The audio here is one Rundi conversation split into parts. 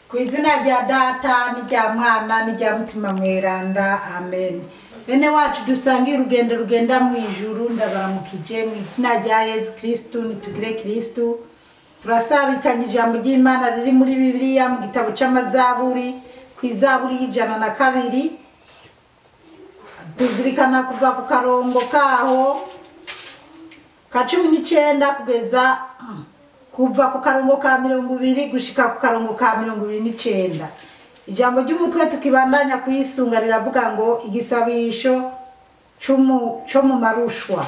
Kwizina rya data n'irya mwana n'irya mutima mweranda amen. Bene wacu dusangiye urugendo rugenda mu ijuru ndabaramukije mu izina rya Yesu Kristo nitugire Kristo. Turasabikanye ijambo ry'Imana riri muri Bibiliya mu gitabo c'amazaburi kw'izaburi y'102 tuzirikana kuva ku karongo kaho ka 19 kugeza kuva ku karongo ka 20 gushika ku karongo ka 29. Ijambo ry'umutwe tukibandanya kuyisunga riravuga ngo igisabisho cyo mu marushwa.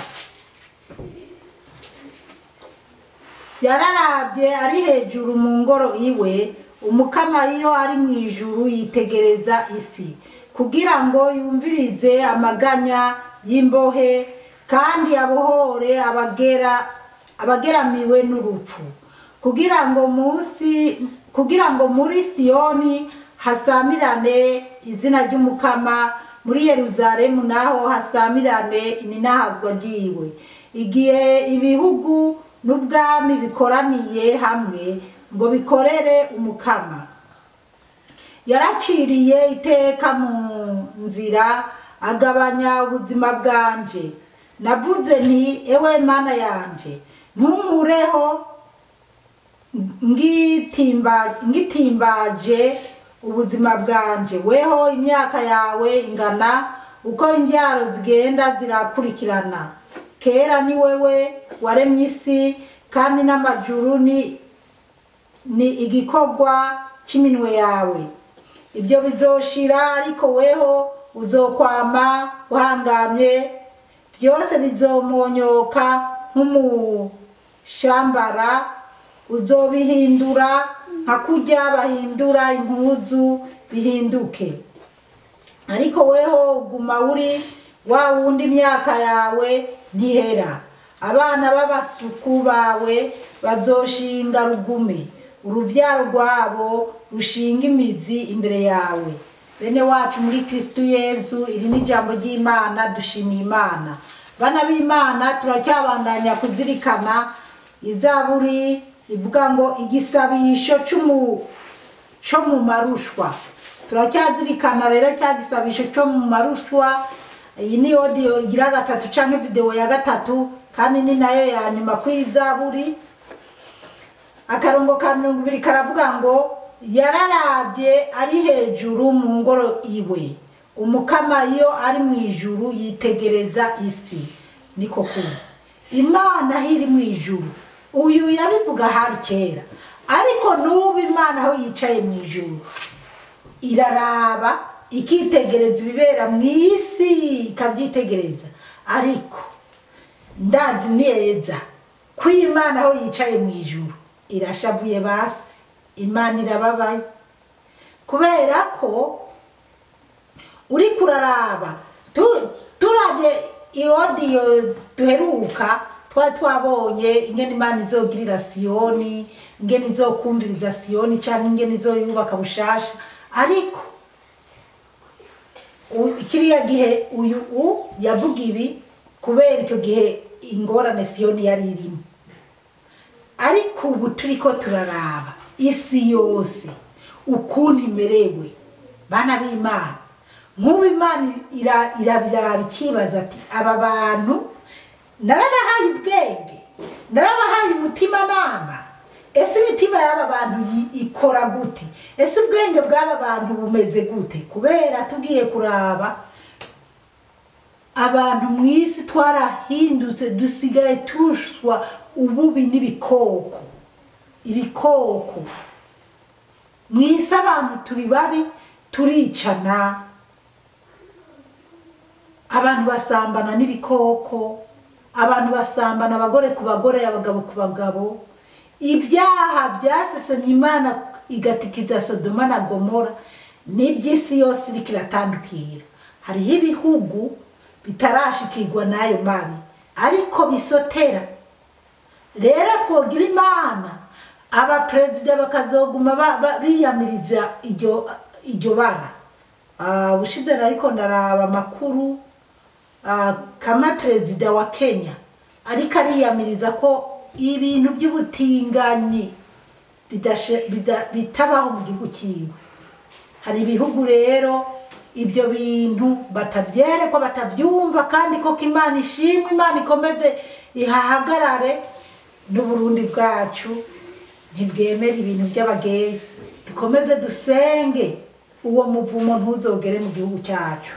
Yararabye ari hejuru mu ngoro iwe, umukama iyo ari mu ijuru yitegereza isi kugira ngo yumvirize amaganya y'imbohe kandi abohore abageramiwe n'urupfu, kugira ngo muri Siyoni hasamirane izina ry'umukama, muri Yeruzalemu naho hasamirane ininahazwa ryiwe. Igihe ibihugu n'ubwami bikoraniye hamwe ngo bikorere umukama, yaraciriye iteka mu nzira agabanya ubuzima bwanje. Navuze nti ewe Mana yanje ntumureho ngitimbaje ubuzima bwanje. Weho imyaka yawe ingana uko imbyaro zigenda zirakurikirana. Kera ni wewe waremye isi kandi n'amajuru ni igikorwa cy'iminwe yawe. Ibyo bizoshira ariko weho uzokwama uhangamye, byose bizomonyoka nk'umushambara, uzobihindura nka kurya bahindura impuzu bihinduke. Ariko weho uguma uri wa wundi, imyaka yawe ntihera. Abana b'abasuku bawe bazoshinga rugume, urubyaro rwabo rushinga imizi imbere yawe. Bene wacu muri Kristo Yesu, iri ni ijambo ry'Imana, dushimiye Imana. Bana b'Imana, turacyabandanya kuzirikana izaburi ivuga ngo igisabisho cyo mu marushwa. Turacyazirikana rero cya gisabisho cyo mu marushwa. Iyi ni audio igira gatatu canke video ya gatatu kandi ni nayo ya nyuma kw'izaburi. Akarongo ka 20 karavuga ngo yararabye ari hejuru mu ngoro iwe, umukama iyo ari mu ijuru yitegereza isi. Niko kuba Imana hiri mu ijuru. Uyu yabivuga hari kera, ariko n'ubu Imana aho yicaye mu ijuru iraraba ikitegereza ibibera mu isi, ikabyitegereza. Ariko ndazi neza ko Imana aho yicaye mu ijuru irashavuye basi. Imana irababaye kubera ko uri kuraraba. Turabye audio duheruka twabonye ingene Imana izogirira Siyoni, ingene izokumviriza Siyoni cyangwa ingene izoyubaka bushasha. Ariko kiriya gihe uyu yavuga ibi kubera icyo gihe ingorane Siyoni yari irimo. Ariko ubu turiko turaraba isi yose ukuntu imerewe. Bana b'Imana, nk'ubu Imana irabiraba ikibaza ati aba bantu narabahaye ubwenge, narabahaye umutima nama. Ese imitima y'aba bantu ikora gute? Ese ubwenge bw'aba bantu bumeze gute? Kubera tugiye kuraba abantu mu isi twarahindutse, dusigaye tushwa ububi n'ibikoko. Ibikoko mu isi abantu turi babi, turicana, abantu basambana n'ibikoko, abantu basambana abagore ku bagore, abagabo ku bagabo. Ibyaha byasesemye Imana igatikiza Sodoma na Gomora n'iby'isi yose bikiratandukira. Hariho ibihugu bitarashikirwa n'ayo mabi ariko bisotera. Rero twogira Imana abaperezida bakazoguma biyamiriza iryo bara. Bushize ariko ndaraba makuru kama perezida wa Kenya ariko ariyamiriza ko ibintu by'ubutinganyi bitabaho mu gihugu cyiwe. Hari ibihugu rero ibyo bintu batavyerekwa batavyumva, kandi koko Imana ishimwe, Imana ikomeze ihahagarare. N'Uburundi bwacu ntibwemera ibintu by'abageyi, dukomeze dusenge uwo muvumo ntuzogere mu gihugu cyacu.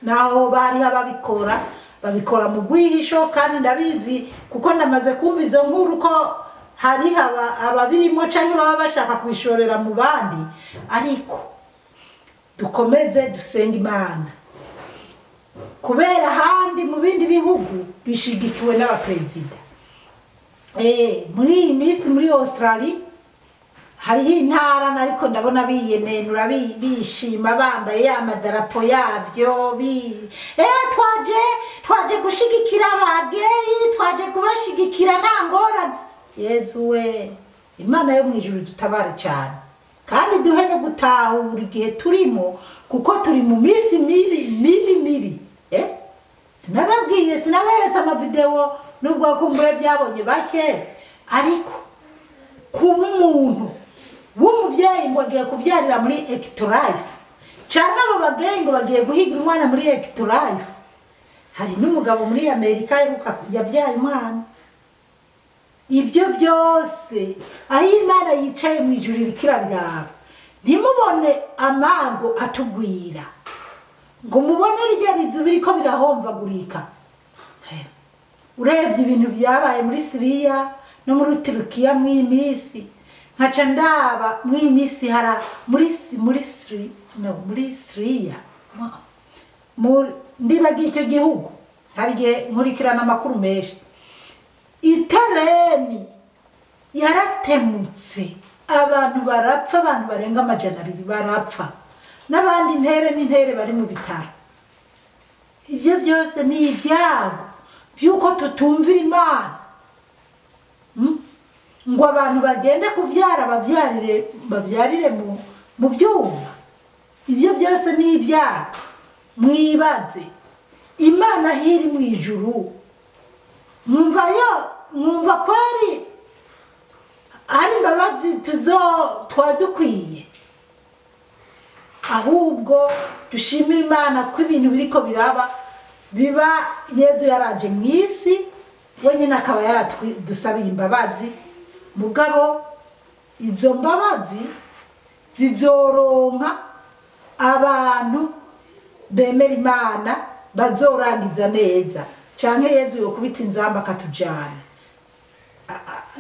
Naho bari babikora mu rwihisho, kandi ndabizi kuko ndamaze kumva izo nkuru ko hari ababirimo cyangwa baba bashaka kubishorera mu bandi. Ariko dukomeze dusenge Imana, kubera ahandi mu bindi bihugu bishigikiwe n'abaperezida. Muri iyi minsi muri Australia hariho intara ariko ndabona biyenenura bishima bambaye ya madarapo yabyo twaje gushigikira abageyi, twaje kubashigikira nta ngorane. Yezu we, Imana yo mu ijuru dutabare cyane, kandi duhe no gutahura igihe turimo, kuko turi mu minsi mibi. Sinababwiye, sinaberetse amavideo nubwo kumbure byabonye bake, ariko kuba umuntu w'umuvyeyi ngo agiye kuvyarira muri Ectolife, cyangwa abo bageyi ngo bagiye guhiga umwana muri Ectolife. Hari n'umugabo muri Amerika yabyaye umwana. Ibyo byose aho Imana yicaye mu ijuru irikirabiraba, ntimubone amago atugwira ngo mubone bijya bizu biriko birahomvagurika. Urebye ibintu byabaye muri Syria no muri Turukiya mw'iyi minsi, nkaca ndaba mw'iyi minsi hara muri Syria ndibagiye icyo gihugu, hari igihe nkurikirana amakuru menshi. Itereni yaratemutse, abantu barapfa, abantu barenga 200 barapfa, n'abandi n'intere bari mu bitaro. Ibyo byose ni ibyago byuko tutumvira Imana. Ngo abantu bagende kuvyara bavyarire mu byuma. Ibyo byose ni ibyago. Mwibaze Imana hiri mu ijuru, mwumva kwari ari imbabazi twadukwiye? Ahubwo dushimira Imana ko ibintu biriko biba Yezu yaraje mu isi, wenyine akaba yaradusabiye imbabazi. Mugabo izo mbabazi zizoronka abantu bemera Imana, bazorangiza neza, canke Yezu yokubita inzamba akatujana.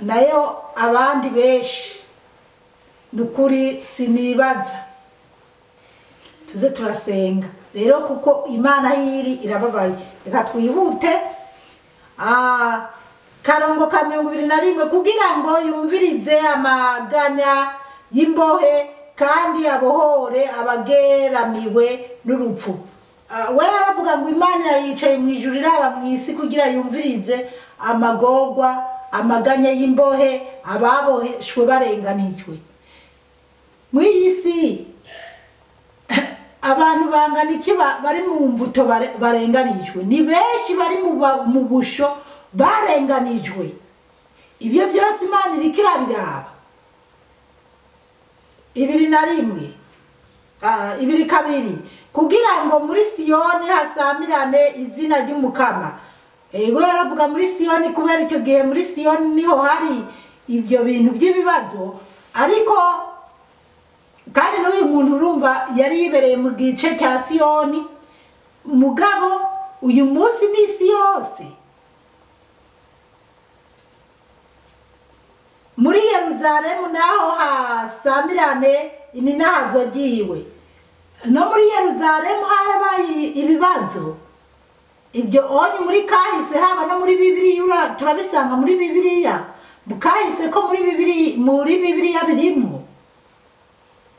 Nayo abandi benshi nukuri sinibaza. Tuze turasenga rero, kuko Imana hiri irababaye. Reka twihute. Karongo ka 21 kugira ngo yumvirize amaganya y'imbohe kandi abohore abageramiwe n'urupfu. We aravuga ngo Imana yicaye mu ijuru iraba mu isi kugira yumvirize amagorwa, amaganya y'imbohe, ababoheshwe barenganijwe. Mu isi abantu bangana iki bari mu mvuto barenganijwe? Ni benshi bari mu busho barenganijwe. Ibyo byose Imana irikirabiraba. 21 2 kugira ngo muri Siyoni hasamirane izina ry'Umukama. Ego yaravuga muri Siyoni kubera icyo gihe muri Siyoni niho hari ibyo bintu by'ibibazo, ariko kandi n'uyu muntu urumva yari yibereye mu gice cya Siyoni. Mugabo uyu munsi n'isi yose muri Yerusalemu naho hasamirane ininahazwa ryiwe. No muri Yerusalemu harabaye ibibazo. Ibyo onye muri kahise haba no muri Bibiliya turabisanga muri Bibiliya. Mukahise ko muri Bibiliya birimo.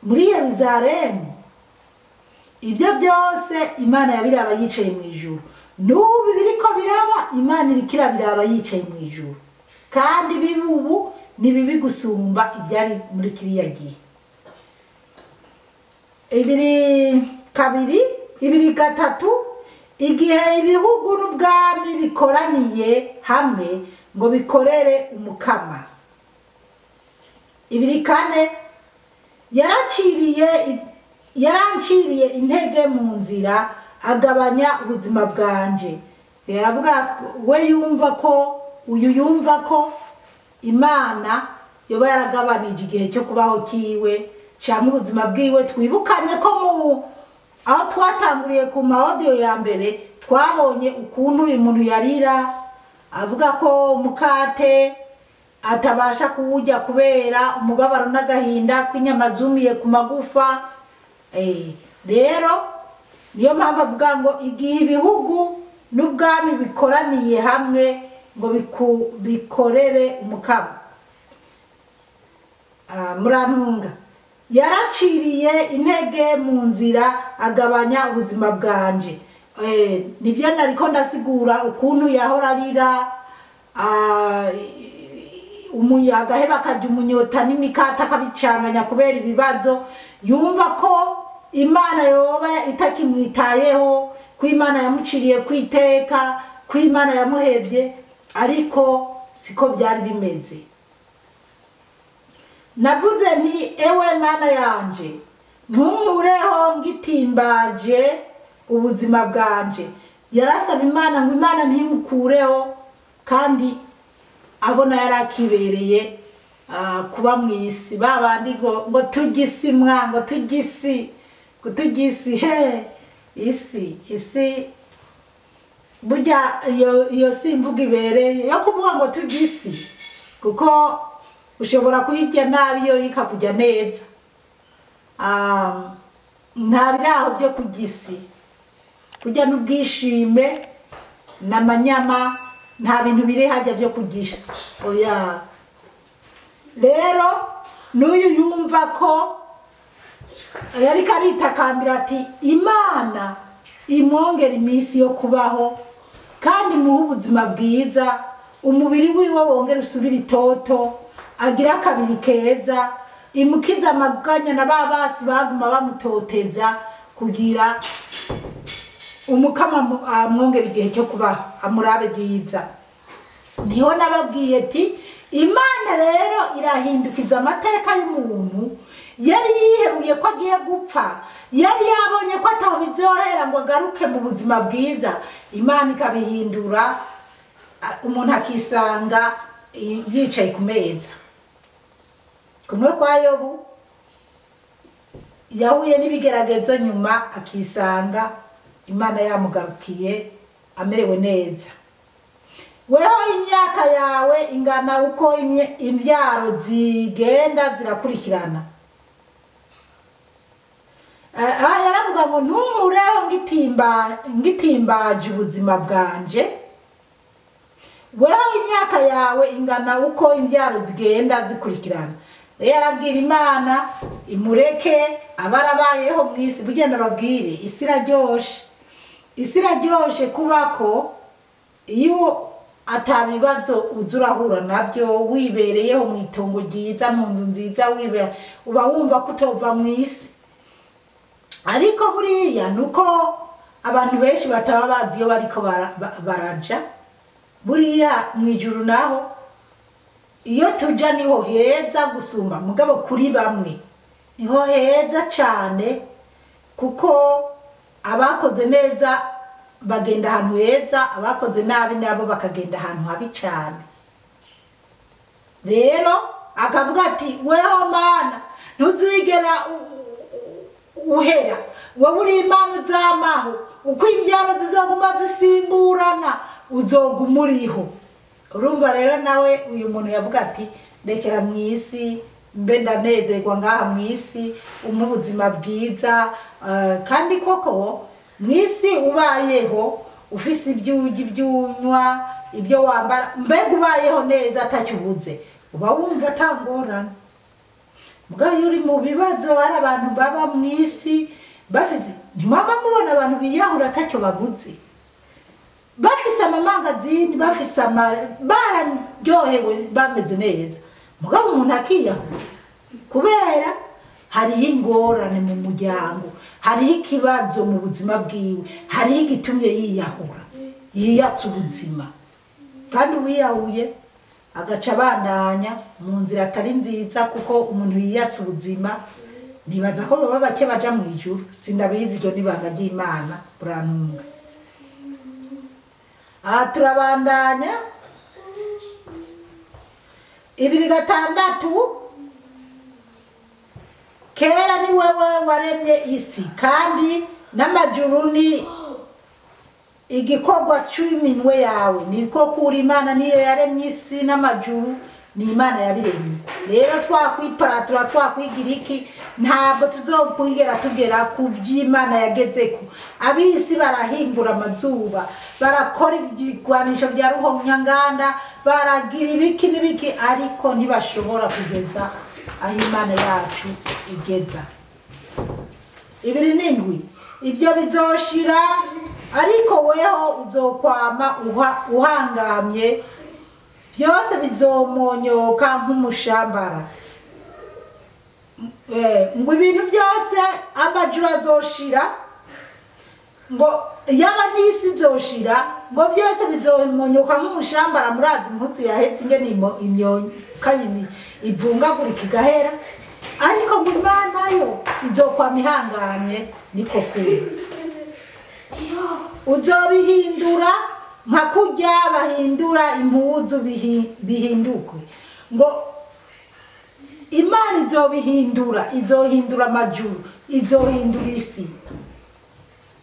Muri Yerusalemu ibyo byose Imana yabiraba yicaye mu ijuru. N'ubu biriko biraba Imana irikirabiraba yicaye mu ijuru. Kandi bibubu ni bibi gusumba ibyari muri kiriya gihe. 2 igihe ibihugu n'ubwami bikoraniye hamwe ngo bikorere Umukama. 2:4 yaranciriye intege mu nzira agabanya ubuzima bwanje. Yaravuga we yumva ko yumva ko Imana yoba yaragabanije igihe cyo kubaho kiwe cyangwa ubuzima bwiwe. Twibukanye ko aho twatanguriye ku audio ya mbere twabonye ukuntu uyu muntu yarira avuga ko umukate atabasha kuwujya kubera umubabaro n'agahinda kw'inyama zumiye ku magufa. Rero niyo mpamvu avuga ngo igihe ibihugu n'ubwami bikoraniye hamwe ngo bikorere umukamo. Murantunga yaraciriye intege mu nzira agabanya ubuzima bwanje. Nibyo nariko ndasigura ukuntu yahora arira agaheba akajya umunyota n'imikata akabicanganya kubera ibibazo. Yumva ko Imana yoba itakimwitayeho, ko Imana yamuciriye kwiteka, ko Imana yamuhevye, ariko siko byari bimeze. Navuze nti ewe Mana yanje ntunkureho ngitimbaje ubuzima bwanje. Yarasaba Imana ngo Imana ntimukureho, kandi abona yarakibereye kuba mu isi. Babandi ngo tugisi mwa ngo tugisi isi burya iyo simvuga ibereye yo kuvuga ngo tugisi, kuko ushobora kuyirya nabi iyo ikakujya neza. Nta biraho byo kugisi kujya n'ubwishime n'amanyama, nta bintu biri hajya byo kugisha. Oya, rero n'uyu yumva ko yari karitakambira ati Imana imwongera iminsi yo kubaho kandi muhe ubuzima bwiza, umubiri wiwe wongera usubira itoto, agira akabiri keza, imukiza amaganya na babasi baguma bamutoteza kugira umukama amwongera igihe cyo kubaho amurabe byiza. Niho nababwiye ati Imana rero irahindukiza amateka y'umuntu yari yiheruye ko agiye gupfa, yari yabonye ko ataho bizohera ngo agaruke mu buzima bwiza. Imana ikabihindura, umuntu akisanga yicaye ku meza. Kumwe kwa Yobu yahuye n'ibigeragezo, nyuma akisanga Imana yamugarukiye amerewe neza. Weho imyaka yawe ingana uko imbyaro zigenda zirakurikirana. Yaravuga ngo ntumureho ngitimbaje ubuzima bwanje. Weho imyaka yawe ingana uko imbyaro zigenda zikurikirana. Yarabwira Imana imureke abarabayeho mu isi. Bugenda babwire isi iraryoshe, isi iraryoshe kubako iyo atabibazo uzurahura nabyo, wibereyeho mu itongo ryiza, mu nzu nziza, uba wumva ko utova mu isi. Ariko buriya nuko abantu benshi bataba bazi iyo bariko baraja. Buriya mu ijuru naho iyo tuja niho heza gusumba, mugabo kuri bamwe niho heza cyane, kuko abakoze neza bagenda ahantu heza, abakoze nabi nabo bakagenda ahantu habi cyane. Rero akavuga ati weho Mana ntuzigera uhera, wowe uri Imana uzamaho, uko imbyaro zizoguma zisimburana uzoguma uriho. Urumva rero nawe uyu muntu yavuga ati ndekera mu isi mbe ndanezerwa ngaha mu isi, ubuzima bwiza. Kandi koko mu isi ubayeho ufise ibyugi byunywa, ibyo wambara, mbega ubayeho neza atacyubuze, uba wumva atangorana. Mugabo iyo uri mu bibazo, hari abantu baba mu isi bafise, ntimwaba mubona abantu biyahura atacyo baguze, bafise amamangazini, bafise bararyohewe bameze neza. Mugabo umuntu akiyahura kubera hariho ingorane mu muryango, hariho ikibazo mu buzima bwiwe, hariho igitumye yiyahura, yiyatsa ubuzima. Kandi uwiyahuye agaca abandanya mu nzira atari nziza, kuko umuntu yiyatse ubuzima nibaza ko baba bake baja mu ijuru, sindabizi iryo nibanga ry'Imana burantunga. Aha turabandanya 2:6. Kera ni wewe waremye isi, kandi n'amajuru ni igikorwa cy'iminwe yawe. Niko kuri Imana niyo yaremye isi n'amajuru, ni Imana yabiremye. Rero twakwiparatura twakwigira iki, ntabwo tuzokwigera tugera ku by'Imana yagezeko. Abisi barahingura amazuba, barakora ibigwanisho bya ruhomyanganda, baragira ibiki n'ibiki, ariko ntibashobora kugeza aho Imana yacu igeza. 2:7. Ibyo bizoshira, ariko weho uzokwama uhangamye, byose bizomonyoka nk'umushambara. Ngo ibintu byose amajuru azoshira, ngo yaba n'isi izoshira, ngo byose bizomonyoka nk'umushambara. Murazi impuzu yahetse ingene imyonyoka ivungagurika igahera, ariko ngo Imana yo izokwama ihanganye. Niko kuri uzobihindura nka kurya bahindura impuzu bihindukwe. Ngo Imana izohindura amajuru, izohindura isi,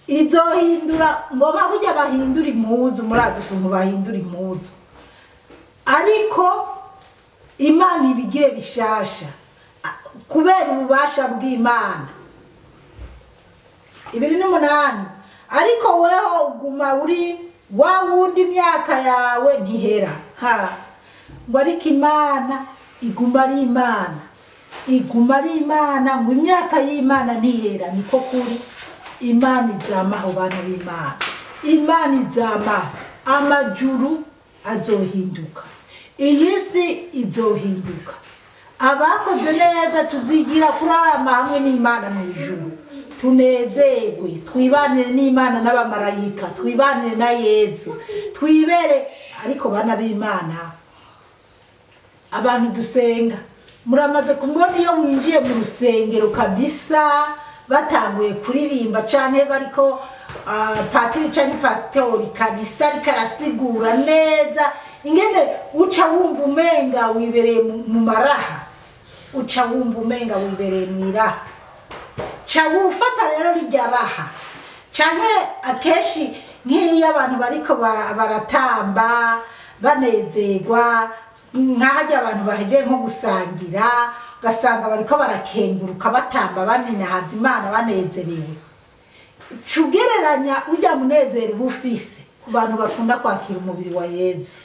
izohindura ngo nka kurya bahindura impuzu. Murazi ukuntu bahindura impuzu, ariko Imana ibigire bishasha kubera ububasha bw'Imana. 2:8. Ariko weho uguma uri wa wundi, imyaka yawe ntihera. Ngo ariko Imana iguma ari Imana, iguma ari Imana, ngo imyaka y'Imana ntihera. Niko kuri Imana izamaho, bana b'Imana, Imana izamaho. Amajuru azohinduka, iyi si izohinduka. Abakoze neza tuzigira kurarama hamwe n'Imana mu ijuru, tunezerwe, twibanire n'Imana n'abamarayika, twibanire na Yesu, twibere. Ariko bana b'Imana, abantu dusenga, muramaze kumubona iyo winjiye mu rusengero kabisa batanguye kuririmba, canke bariko patiri canke pasitori kabisa ariko arasigura neza, ingene uca wumva umenga wibereye mu maraha, uca wumva umenga wibereye mwiraha. Ca wufata rero rijya raha, canke akeshi nk'iyo abantu bariko baratamba banezerwa, nk'ahajya abantu bahejeje nko gusangira, ugasanga bariko barakenguruka batamba baninahaza Imana banezerewe. Cugereranya ujya munezero bufise ku bantu bakunda kwakira umubiri wa Yesu.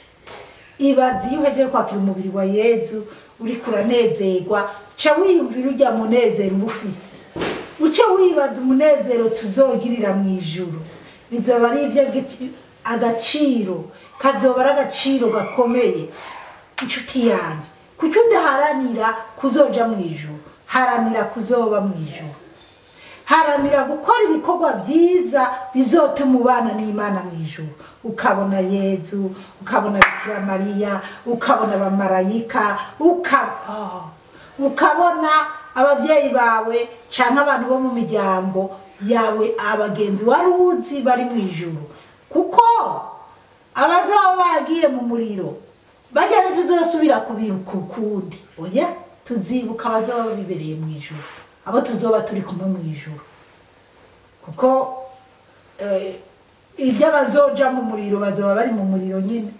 Ibazi iyo uhejeje kwakira umubiri wa Yesu uri kuranezerwa, ca wiyumvira ujya munezero bufise, uce wibaza umunezero tuzogirira mu ijuru. Bizoba ari agaciro, kazoba ari agaciro gakomeye. Inshuti yanjye, kuki udaharanira kuzoja mu ijuru? Haranira kuzoba mu ijuru, haranira gukora ibikorwa byiza bizotuma ubana n'Imana mu ijuru, ukabona Yesu, ukabona Bikira Mariya, ukabona abamarayika, ukabona ababyeyi bawe canke abantu bo mu miryango yawe, abagenzi waruzi bari mu ijuru. Kuko abazaba bagiye mu muriro bajya ntituzosubira kubiruka ukundi, oya, tuzibuka abazaba bibereye mu ijuru, abo tuzoba turi kumwe mu ijuru. Kuko ibyo abazoja mu muriro bazoba bari mu muriro nyine.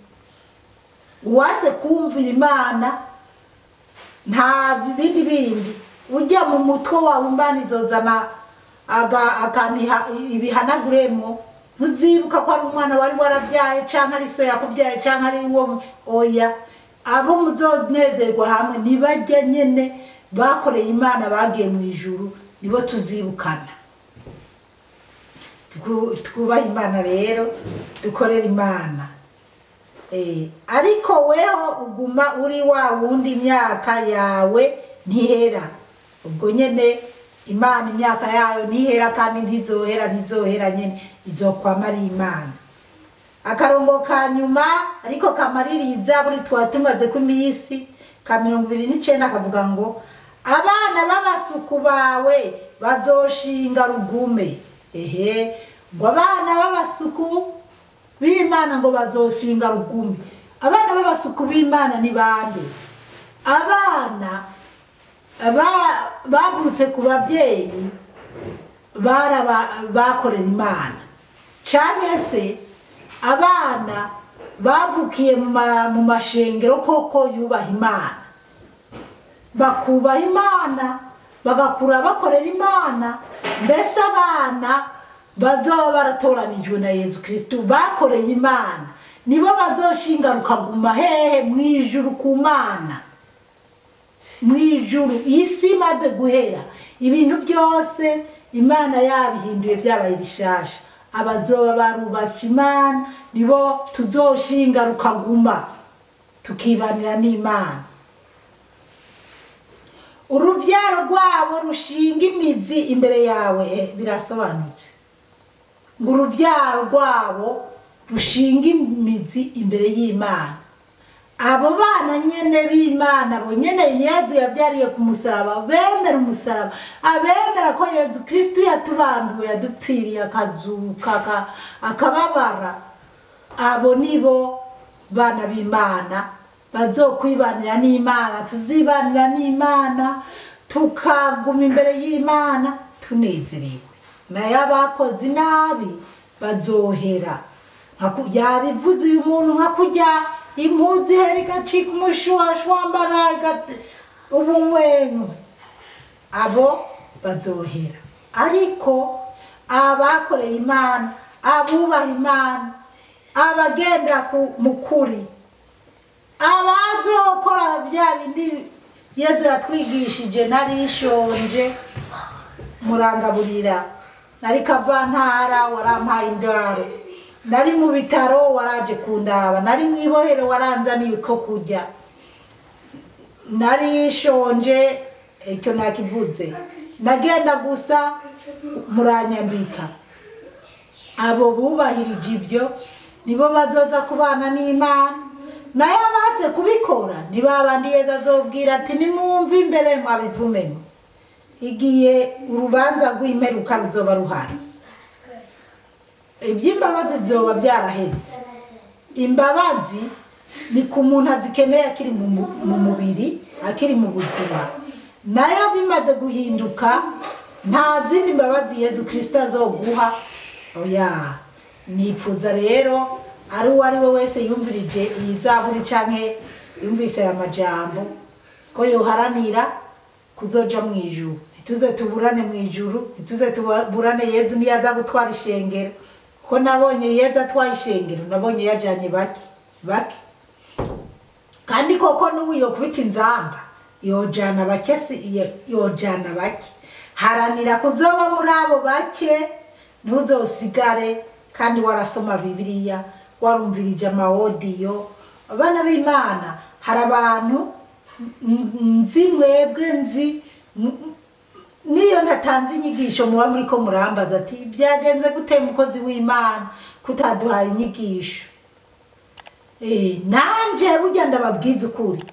Uwase kumvira Imana nta bindi ujya mu mutwe wawe, Imana izozana ibihanaguremo. Ntuzibuka ko ari umwana wari warabyaye, canke ari so yakubyaye, canke ari uwo, oya. Abo muzonezerwa hamwe nibajya nyene bakoreye Imana, bagiye mu ijuru, nibo tuzibukana. Twubaha Imana rero, dukorera Imana. Ariko weho uguma uri wa wundi, imyaka yawe ntihera. Ubwo nyene Imana imyaka yayo ntihera, kandi ntizohera nyene, izokwama ari Imana. akarongo ka nyuma ariko kamaririza buri twatumaze ku imisi ka 29 akavuga ngo abana b'abasuku bawe bazoshinga rugume. Ngo abana b'abasuku b'Imana ngo bazoshinga rugume. Abana b'abasuku b'Imana ni bande? Abana bavutse ku bavyeyi bakorera Imana, canke se abana bavukiye mu mashengero koko yubaha Imana, bakubaha Imana bagakura bakorera Imana. Mbese abana bazoba baratoranijwe na Yezu Kristu bakoreye Imana nibo bazoshinga rukaguma hehe mwijuru ku Mana. Mwijuru isi maze guhera ibintu byose Imana yabihinduye byabaye bishasha, abazoba barubasha Imana nibo tuzoshinga rukaguma tukibanira n'Imana. Urubyaro rwabo rushinga imizi imbere yawe birasobanutse ngo urubyaro rwabo rushinga imizi imbere y'Imana. Abo bana nyene b'Imana bo nyene Yezu yavyariye ku musaraba, bemera umusaraba, abemera ko Yezu Kristu yatubambiwe yadupfiriye akazuka akababara, abo nibo bana b'Imana bazokwibanira n'Imana, tuzibanira n'Imana tukaguma imbere y'Imana tunezerewe. Naye abakoze nabi bazohera yabivuze uyu muntu nka kurya impuzi heri gacika umushuwashwambara ubumwenwe, abo bazohera. Ariko abakoreye Imana, abubaha Imana, abagenda mu kuri, abazokora bya bindi Yezu yatwigishije, narishonje murangaburira, nari kavantara warampaye indaro, nari mu bitaro waraje kundaba, nari mwibohero waranzaniye ko kurya, narishonje icyo nakivuze, nagenda gusa muranyambika. Abo bubahirije ibyo nibo bazoza kubana n'Imana. Naye abase kubikora ni babandi Yezu azobwira ati nimwumve imbere mwabivumenye, igiye urubanza rw'imperuka ruzoba ruhari. Iby'imbabazi zoba byarahetse. Imbabazi ni ku muntu azikeneye akiri mu mubiri, akiri mu buzima. Nayo bimaze guhinduka nta zindi mbabazi Yezu Kristo azoguha. Oya, nipfuza rero ari uwari we wese yumvirije iyi zaburi canke yumvise aya majambo ko yoharanira kuzoja mu ijuru. Ntituze tuburane mu ijuru, ntituze tuburane Yezu niyaza gutwara ishengero, ko nabonye Yezu atwaye ishengero, nabonye yajanye bake kandi koko n'ubu yokubita inzamba yojana bake, yojana bake. Haranira kuzoba muri abo bake, ntuzosigare kandi warasoma Bibiliya, warumvirije amawodiyo. Abana b'Imana hari abantu nzi, mwebwe nzi, niyo natanze inyigisho muba muri ko murambaza ati byagenze gute mukozi w'Imana kutaduhaye inyigisho. Nanje burya ndababwiza ukuri,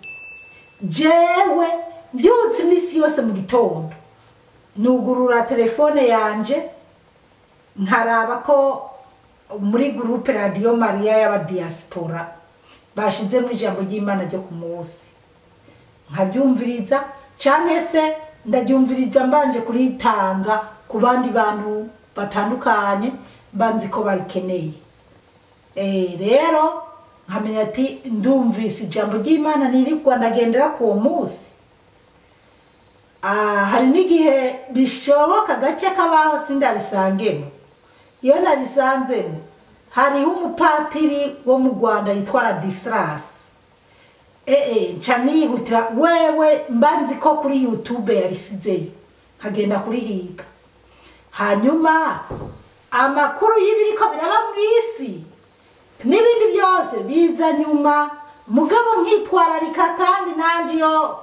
jewe mbyutse imisi yose mu gitondo nugurura telefone yanje nkaraba ko muri groupe Radio Maria y'aba diaspora bashize mu ijambo ry'Imana ryo ku munsi, nkaryumviriza canke se ndaryumvirija mbanje kuritanga ku bandi bantu batandukanye banzi ko barikeneye. Rero nkamenya ati ndumvise ijambo ry'Imana nirigwa ndagendera ku munsi. Hari n'igihe bishoboka gake kabaho sindarisangemo. Iyo narisanzemo hariho umupatiri wo mu Rwanda yitwa Ladislas. Nca nihutira wewe mbanzi ko kuri YouTube yarisizeyo nkagenda kuri higa, hanyuma amakuru y'ibiriko biraba mu isi n'ibindi byose biza nyuma, mugabo nkitwararika kandi nanje yo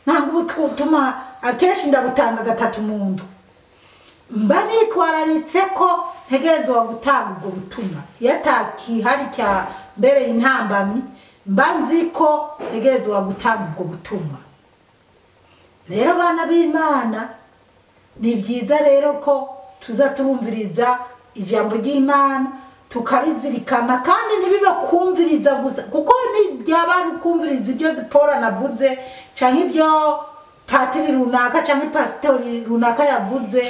ntango ubutuma akenshi ndabutanga gatatu mundu. mba nitwararitse ko ntegerezwa gutanga ubwo butumwa iyo atakihari cya mbere intambamyi mba nzi ko ntegerezwa gutanga ubwo butumwa. Rero bana b'Imana ni byiza rero ko tuza turumviriza ijambo ry'Imana tukarizirikana kandi ntibibe kumviriza gusa kuko ni byaba kumviriza ibyo Zipora navuze cyangwa ibyo patiri runaka cyangwa pastori runaka yavuze,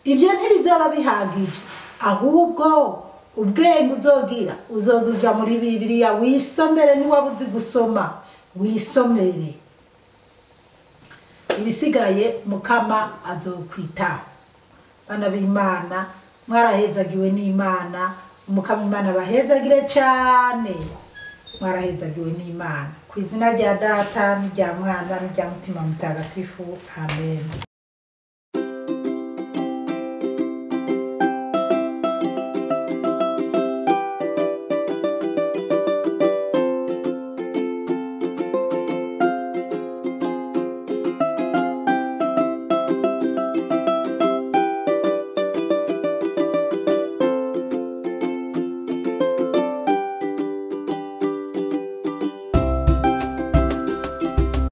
ibyo ntibizaba bihagije, ahubwo ubwenge uzogira uzozuja muri Bibiliya wisomere, niba uzi gusoma wisomere, ibisigaye Mukama azokwitaho. Bana b'Imana mwarahezagiwe n'Imana, Umukama Imana bahezagire cyane, mwarahezagiwe n'Imana ku izina rya Data n'irya Mwana n'irya Mutima Mutagatifu, amen.